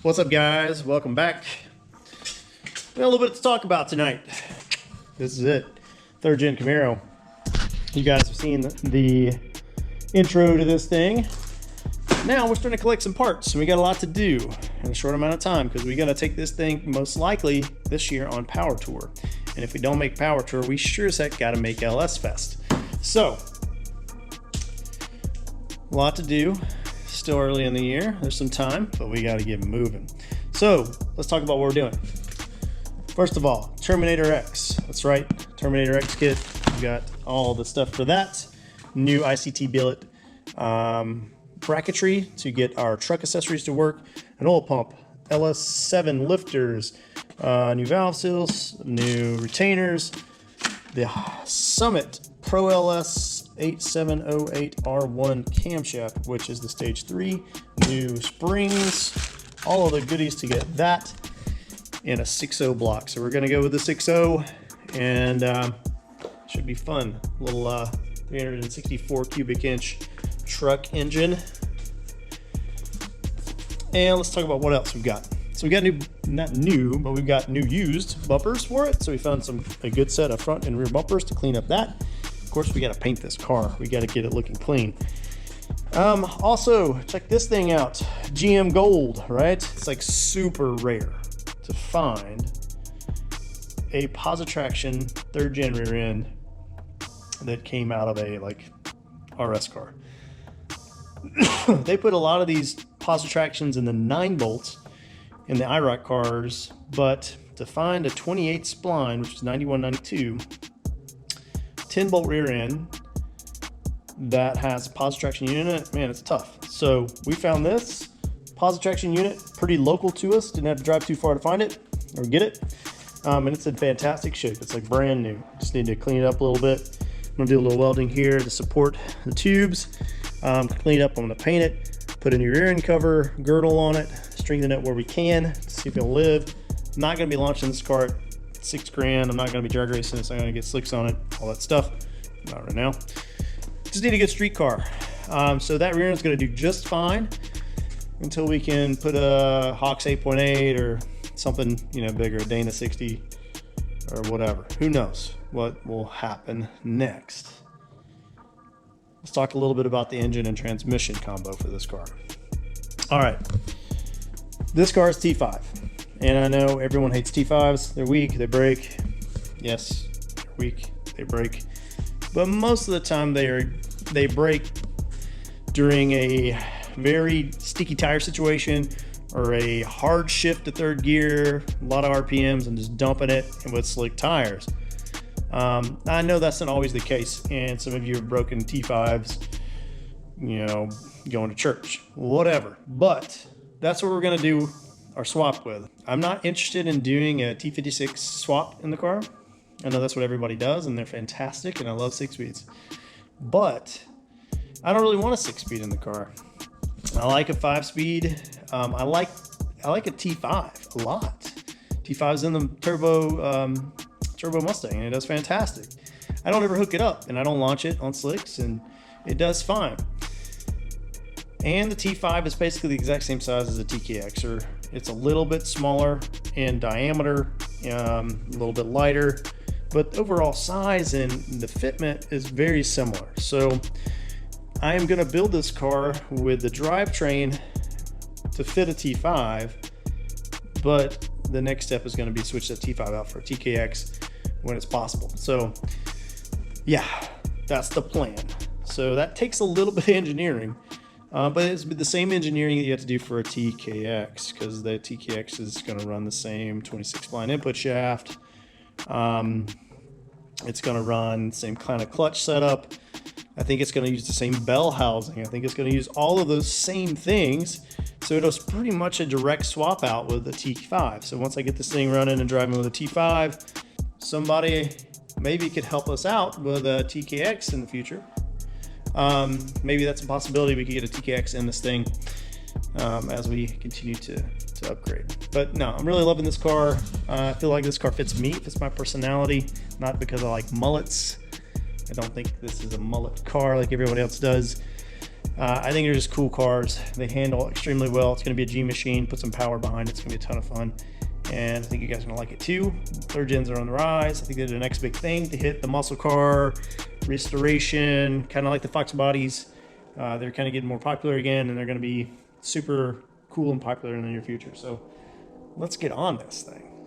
What's up, guys? Welcome back. We got a little bit to talk about tonight. This is it. Third Gen Camaro. You guys have seen the intro to this thing. Now we're starting to collect some parts, and we got a lot to do in a short amount of time because we got to take this thing most likely this year on Power Tour. And if we don't make Power Tour, we sure as heck got to make LS Fest. So, a lot to do. Still early in the year. There's some time, but we got to get moving. So, let's talk about what we're doing. First of all, Terminator X. That's right, Terminator X Kit. We got all the stuff for that. New ICT billet bracketry to get our truck accessories to work. An oil pump, LS7 lifters, new valve seals, new retainers, the Summit Pro LS 8708R1 camshaft, which is the stage 3, new springs, all of the goodies to get that, and a 6.0 block. So we're going to go with the 6.0, and should be fun. Little 364 cubic inch truck engine. And let's talk about what else we've got. So we got new, not new, but we've got new used bumpers for it. So we found a good set of front and rear bumpers to clean up that. Of course, we got to paint this car. We got to get it looking clean. Also, check this thing out. GM Gold, right? It's like super rare to find a Positraction third gen rear end that came out of a RS car. They put a lot of these Positractions in the 9 bolts in the IROC cars, but to find a 28 spline, which is 9192, 10 bolt rear end that has a Positraction unit, man, it's tough. So we found this Positraction unit pretty local to us. Didn't have to drive too far to find it or get it. And it's in fantastic shape. It's like brand new. Just need to clean it up a little bit. I'm gonna do a little welding here to support the tubes. Clean it up, I'm gonna paint it, put a new rear end cover, girdle on it, strengthen it where we can to see if it'll live. I'm not gonna be launching this car at $6 grand. I'm not gonna be drag racing this. I'm gonna get slicks on it, all that stuff. Not right now. Just need a good street car. So that rear end's gonna do just fine until we can put a Hawks 8.8 or something, bigger, a Dana 60 or whatever. Who knows what will happen next. Let's talk a little bit about the engine and transmission combo for this car. All right, this car is T5, and I know everyone hates T5s. They're weak, they break. Yes, they're weak, they break. But most of the time they break during a very sticky tire situation or a hard shift to third gear, a lot of RPMs, and just dumping it with slick tires. I know that's not always the case, and some of you have broken T5s, going to church, whatever. But that's what we're going to do our swap with. I'm not interested in doing a T56 swap in the car. I know that's what everybody does, and they're fantastic, and I love 6-speeds. But I don't really want a 6-speed in the car. I like a 5-speed. I like a T5 a lot. T5's in the turbo Mustang, and it does fantastic. I don't ever hook it up, and I don't launch it on slicks, and it does fine. And the T5 is basically the exact same size as a TKX, or it's a little bit smaller in diameter, a little bit lighter, but overall size and the fitment is very similar. So I am going to build this car with the drivetrain to fit a T5, but the next step is going to be switch that T5 out for a TKX when it's possible. So yeah, that's the plan. So that takes a little bit of engineering, but it's the same engineering that you have to do for a TKX, because the TKX is going to run the same 26 spline input shaft. It's going to run the same kind of clutch setup. I think it's going to use the same bell housing. I think it's going to use all of those same things. So it was pretty much a direct swap out with the T5. So once I get this thing running and driving with a T5, somebody maybe could help us out with a TKX in the future. Maybe that's a possibility. We could get a TKX in this thing as we continue to upgrade. But no, I'm really loving this car. I feel like this car fits me, fits my personality, not because I like mullets. I don't think this is a mullet car like everybody else does. I think they're just cool cars. They handle extremely well. It's going to be a G machine. Put some power behind it. It's going to be a ton of fun. And I think you guys are going to like it too. Third gens are on the rise. I think they're the next big thing to hit the muscle car restoration, kind of like the Fox bodies. They're kind of getting more popular again, and they're going to be super cool and popular in the near future. So let's get on this thing.